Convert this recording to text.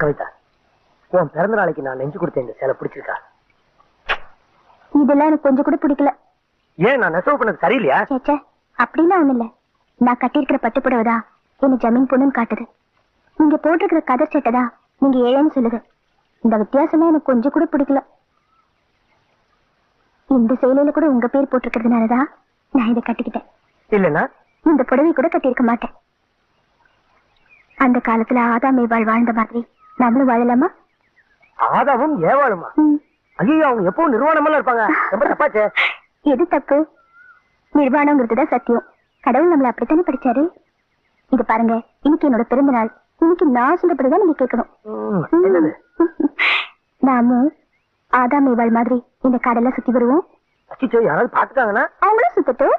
கவிதா, உன் பிறந்த நாளைக்கு நான் நெஞ்சு கொடுத்த இந்த சேலை பிடிச்சிருக்கா? இதெல்லாம் எனக்கு கொஞ்சம் கூட பிடிக்கல. ஏன் நான் நெசவு பண்ணது சரியில்லையா? சேச்சே, அப்படிலாம் ஒண்ணு இல்ல. நான் கட்டியிருக்கிற பட்டுப்புடவைதான் என்ன ஜமீன் பொண்ணுன்னு காட்டுது. நீங்க போட்டிருக்கிற கதர் சட்டைதான் நீங்க ஏழைன்னு சொல்லுது. இந்த வித்தியாசமே எனக்கு கொஞ்சம் கூட பிடிக்கல. இந்த சேலையில கூட உங்க பேர் போட்டிருக்கிறதுனாலதான் நான் இதை கட்டிக்கிட்டேன். இல்லன்னா இந்த புடவை கூட கட்டியிருக்க மாட்டேன். அந்த காலத்துல ஆதாம் ஏவாள் வாழ்ந்த மாதிரி நம்மளும் வாழலாமா? ஆதாவும் ஏவாளுமா? ஐயோ, அவங்க எப்பவும் நிர்வாணமெல்லாம் இருப்பாங்க. ரொம்ப தப்பாச்சே. எது தப்பு? நிர்வாணங்கிறதுதான் சத்தியம். கடவுள் நம்மளை அப்படித்தானே படிச்சாரு. இது பாருங்க, இன்னைக்கு என்னோட பிறந்த நாள். இன்னைக்கு நான் சொல்லப்படுதான் நீங்க கேட்கணும். நாமும் ஆதாம் ஏவாள் மாதிரி இந்த கடலை சுத்தி வருவோம். யாராவது பாத்துட்டாங்கன்னா அவங்களும் சுத்தட்டும்.